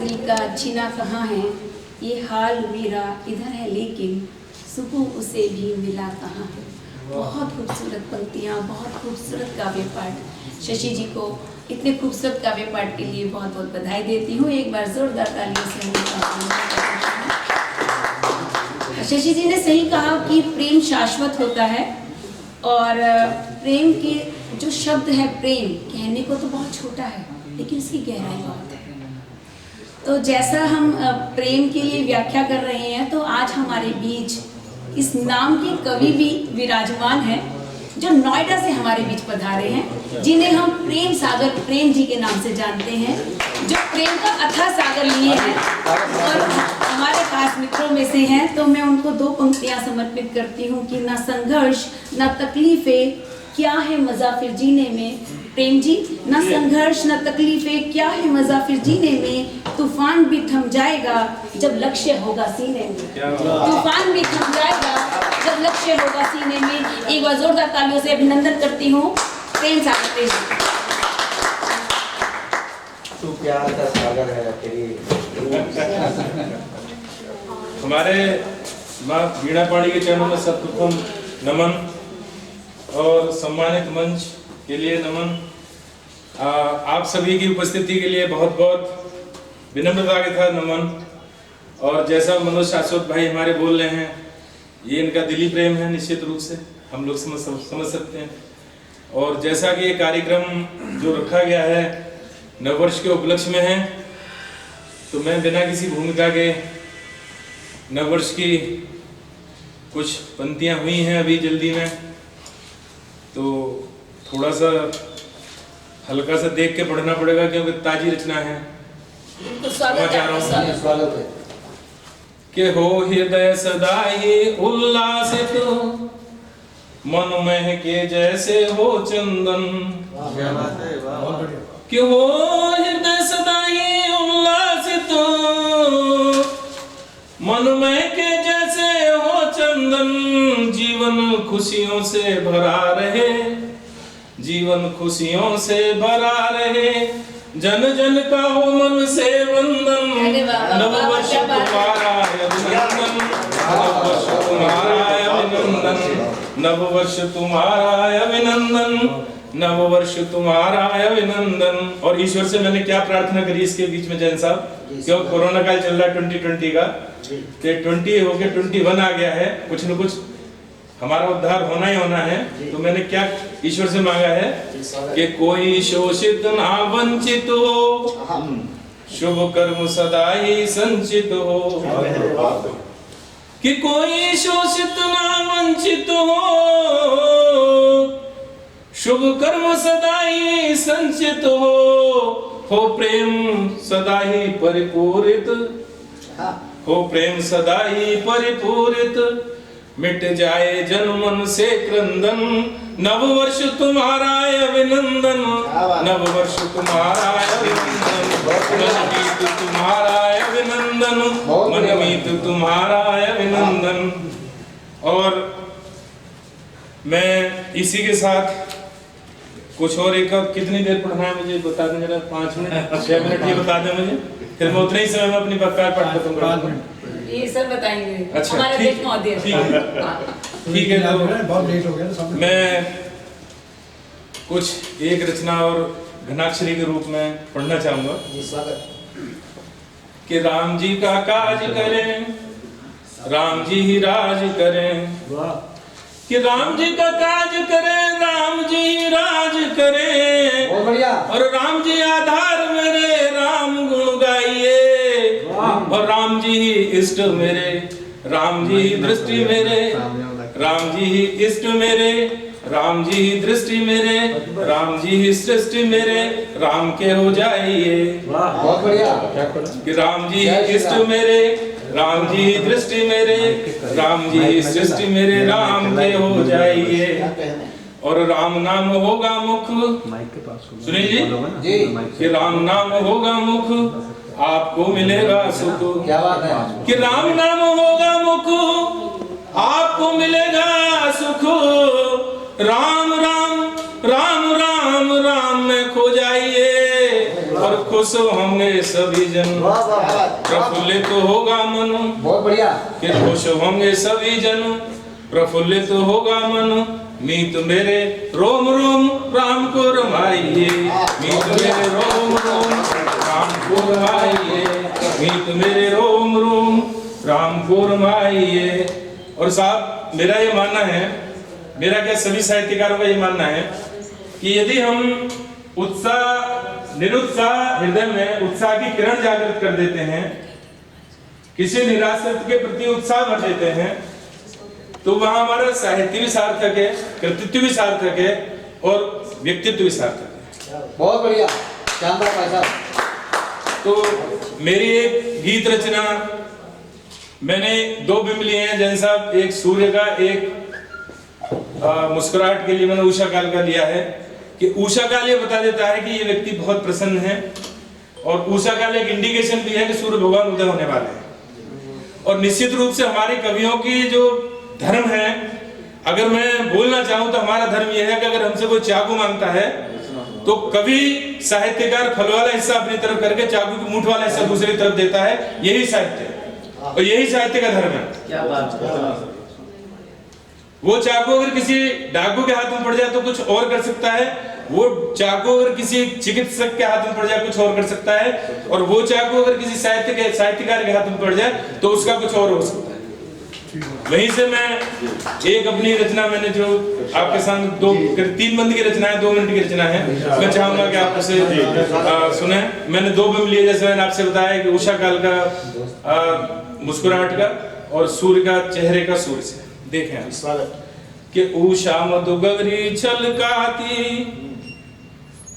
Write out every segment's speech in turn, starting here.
दिल का जीना कहाँ है, ये हाल मेरा इधर है लेकिन सुकून उसे भी मिला कहाँ है। बहुत खूबसूरत पंक्तियाँ, बहुत खूबसूरत काव्य पाठ। शशि जी को इतने खूबसूरत काव्य पाठ के लिए बहुत बहुत बधाई देती हूँ। एक बार जोरदार तालियों से शशि जी ने सही कहा कि प्रेम शाश्वत होता है और प्रेम के जो शब्द है, प्रेम कहने को तो बहुत छोटा है लेकिन इसकी गहराई बहुत है। तो जैसा हम प्रेम के लिए व्याख्या कर रहे हैं, तो आज हमारे बीच इस नाम के कवि भी विराजमान हैं जो नोएडा से हमारे बीच पधारे हैं, जिन्हें हम प्रेम सागर प्रेम जी के नाम से जानते हैं, जो प्रेम का अथाह सागर लिए हैं और हमारे खास मित्रों में से हैं। तो मैं उनको दो पंक्तियां समर्पित करती हूँ कि ना संघर्ष ना तकलीफें, क्या है मजा फिर जीने में। प्रेम जी, ना संघर्ष ना तकलीफें, क्या है मजा फिर जीने में। तूफान भी थम जाएगा जब लक्ष्य होगा सीने में। तूफान भी थम जाएगा जब लक्ष्य होगा सीने में। एक बार जोरदार तालियों से अभिनंदन करती हूँ प्रेम सागर प्रेम। तू प्यार का सागर है तेरी। हमारे माँ वीणा पाणी के चरणों में सर्वप्रथम नमन और सम्मानित मंच के लिए नमन। आप सभी की उपस्थिति के लिए बहुत बहुत विनम्रता के साथ नमन। और जैसा मनोज शाश्वत भाई हमारे बोल रहे हैं, ये इनका दिली प्रेम है, निश्चित रूप से हम लोग समझ सकते हैं। और जैसा कि ये कार्यक्रम जो रखा गया है नववर्ष के उपलक्ष्य में है, तो मैं बिना किसी भूमिका के नववर्ष की कुछ पंक्तियां हुई हैं अभी जल्दी में, तो थोड़ा सा हल्का सा देख के पढ़ना पड़ेगा क्योंकि ताजी रचना है। स्वागत है कि हो हृदय सदा ही उल्लासित, मन मह के जैसे हो चंदन। क्या बात है, वाह। कि हो हृदय सदा ही उल्लासित, मन मह के जैसे हो चंदन। जीवन खुशियों से भरा रहे, जीवन खुशियों से भरा रहे। जन जन का हो मन से वंदन, नववर्ष तुम्हारा अभिनंदन, नववर्ष तुम्हारा अभिनंदन, नववर्ष तुम्हारा अभिनंदन, नववर्ष तुम्हारा अभिनंदन। और ईश्वर से मैंने क्या प्रार्थना करी इसके बीच में जैन साहब, क्यों कोरोना काल चल रहा है 2020 का, कि 20 हो गया 21 आ गया है, कुछ न कुछ हमारा उद्धार होना ही होना है। तो मैंने क्या ईश्वर से मांगा है कि कोई शोषित ना वंचित हो, शुभ कर्म सदा ही संचित हो। कि कोई शोषित ना वंचित हो, शुभ कर्म सदा ही संचित हो प्रेम सदा ही परिपूरित, हो प्रेम सदा ही परिपूरित। मिट जाए जन मन से क्रंदन, नववर्ष तुम्हारा अभिनंदन, नववर्ष तुम्हारा अभिनंदन, मनमीत तुम्हारा अभिनंदन, मनमीत तुम्हारा अभिनंदन। और मैं इसी के साथ कुछ और एक कितनी देर पढ़ना है मुझे बता दें जरा, 5 मिनट 6 मिनट ये बता दें मुझे, फिर मैं उतने ही समय में अपनी बकाया पाठ खत्म करूंगा। ये सर बताएंगे। अच्छा, हमारा ठीक देश है। ठीक है, तो बहुत लेट हो गया। मैं कुछ एक रचना और घनाक्षरी के रूप में पढ़ना चाहूंगा। जी स्वागत। कि राम जी का काज करें, राम जी ही राज करें। कि राम जी का काज करें, राम जी ही राज करें। बहुत बढ़िया। और राम जी आधार मेरे, राम गुण गाइए। और राम जी ही इष्ट मेरे, राम जी ही दृष्टि मेरे, राम जी ही इष्ट मेरे, राम जी ही दृष्टि मेरे, राम जी ही सृष्टि मेरे, राम के हो जाइए। बहुत बढ़िया। कि राम जी ही इष्ट मेरे, राम जी ही दृष्टि मेरे, राम जी ही सृष्टि मेरे, राम के हो जाइए। और राम नाम होगा मुख, सुनिए जी, कि राम नाम होगा मुख, आपको मिलेगा सुख। क्या बात है। कि राम नाम होगा मुख, आपको मिलेगा सुख। राम राम राम राम राम में खो जाइए। और खुश होंगे सभी जन, वाह वाह वाह प्रफुल्लित होगा मन। बहुत बढ़िया कि खुश होंगे सभी जन, प्रफुल्लित होगा मन। मीत मेरे रोम रोम राम को रमाइए, मीत मेरे रोम रोम राम को रमाइए, मीत मेरे रोम रोम राम को रमाइए। और साहब मेरा ये मानना है, मेरा क्या सभी साहित्यकारों का ये मानना है कि यदि हम उत्साह निरुत्साह हृदय में उत्साह की किरण जागृत कर देते हैं, किसी निराश्रित के प्रति उत्साह भर देते हैं, तो वहां हमारा साहित्य भी सार्थक है, कृतित्व भी सार्थक है और व्यक्तित्व भी सार्थक है। बहुत बढ़िया शानदार भाई साहब। तो मेरी एक गीत रचना, मैंने 2 बिंब लिए हैं जैन साहब, एक सूर्य का, एक मुस्कुराहट के लिए मैंने उषा काल का लिया है। कि उषा काल ये बता देता है कि ये व्यक्ति बहुत प्रसन्न है, और उषा काल एक इंडिकेशन भी है कि सूर्य भगवान उदय होने वाले हैं। और निश्चित रूप से हमारे कवियों की जो धर्म है, अगर मैं बोलना चाहूं तो हमारा धर्म यह है कि अगर हमसे कोई चाकू मांगता है तो कवि साहित्यकार फल वाला हिस्सा अपनी तरफ करके चाकू की मूठ वाला हिस्सा दूसरी तरफ देता है। यही साहित्य है और यही साहित्य का धर्म है। क्या बात। वो चाकू अगर किसी डाकू के हाथ में पड़ जाए तो कुछ और कर सकता है, वो चाकू अगर किसी चिकित्सक के हाथ में पड़ जाए कुछ और कर सकता है, और वो चाकू अगर किसी साहित्यकार के हाथ में पड़ जाए तो उसका कुछ और हो सकता है। वहीं से मैं एक अपनी रचना, मैंने जो आपके सामने 3 बंद की रचना है, 2 मिनट की रचना है, मैं चाहूंगा कि आप उसे सुने। मैंने 2 बिंब लिए, जैसे मैंने आपसे बताया कि उषा काल का मुस्कुराहट का और सूर्य का चेहरे का सूर्य से। देखें कि उषा मधुगरी छलकाती,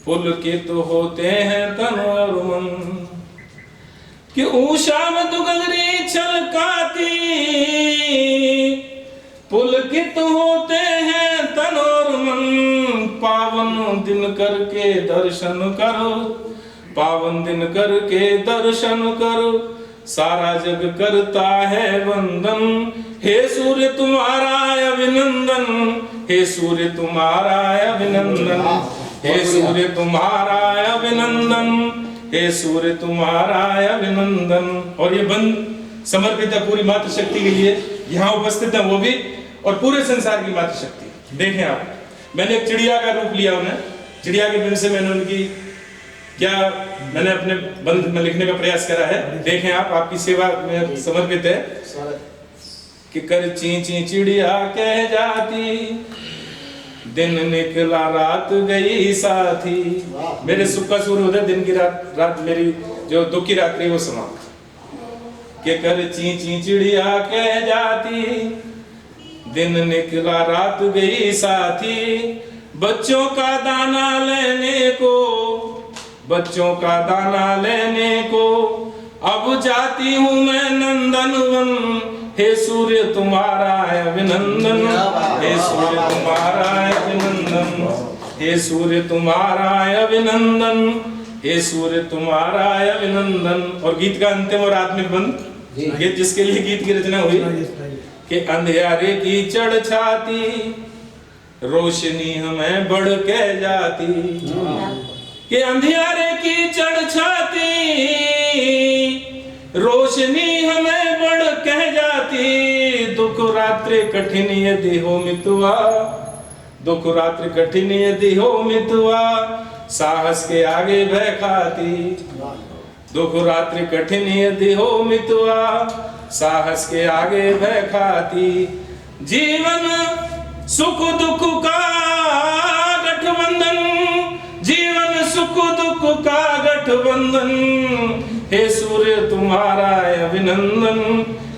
पुलकित तो होते हैं तन और मन। कि उषा मधुगरी छलकाती, पुलकित तो होते हैं तन और मन। पावन दिन करके दर्शन करो, पावन दिन करके दर्शन करो, सारा जग करता है वंदन। हे सूर्य तुम्हारा अभिनंदन, हे सूर्य तुम्हारा अभिनंदन, हे सूर्य तुम्हारा अभिनंदन, हे सूर्य तुम्हारा अभिनंदन। और ये बंद समर्पित है पूरी मातृशक्ति के लिए, यहाँ उपस्थित है वो भी और पूरे संसार की मातृशक्ति। देखें आप, मैंने एक चिड़िया का रूप लिया उन्हें, चिड़िया के बिंब से मैंने उनकी क्या मैंने अपने बंद में लिखने का प्रयास करा है। देखें आप, आपकी सेवा में समर्पित है। कि कर ची ची चिड़िया कह जाती, दिन निकला रात गई साथी। मेरे सुख का सूर्य दिन की रात मेरी जो दुख की रात्रि वो समाप्त। के कर ची ची चिड़िया कह जाती, दिन निकला रात गई साथी। बच्चों का दाना लेने को, बच्चों का दाना लेने को अब जाती हूँ मैं नंदनवन। हे सूर्य तुम्हारा अभिनंदन, हे सूर्य तुम्हारा अभिनंदन, हे सूर्य तुम्हारा अभिनंदन, हे सूर्य तुम्हारा अभिनंदन। और गीत का अंतिम और आत्मिक बंद, गीत जिसके लिए गीत की रचना हुई कि अंधियारे की चढ़ छाती, रोशनी हमें बढ़ के जाती। कि अंधियारे की चढ़ छाती, रोशनी हमें बढ़ कह जाती। दुख रात्रि कठिन यदि हो मितवा, दुख रात्रि कठिन यदि हो मितवा, साहस के आगे भय खाती। दुख रात्रि कठिन यदि हो मितवा, साहस के आगे भय खाती। जीवन सुख दुख का गठबंधन, जीवन सुख दुख का गठबंधन। हे सूर्य तुम्हारा अभिनंदन,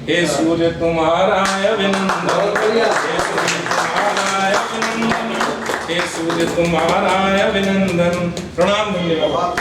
हे सूर्य तुम्हारा अभिनंदन, हे सूर्य तुम्हारा अभिनंदन, हे सूर्य तुम्हारा अभिनंदन। प्रणाम, धन्यवाद।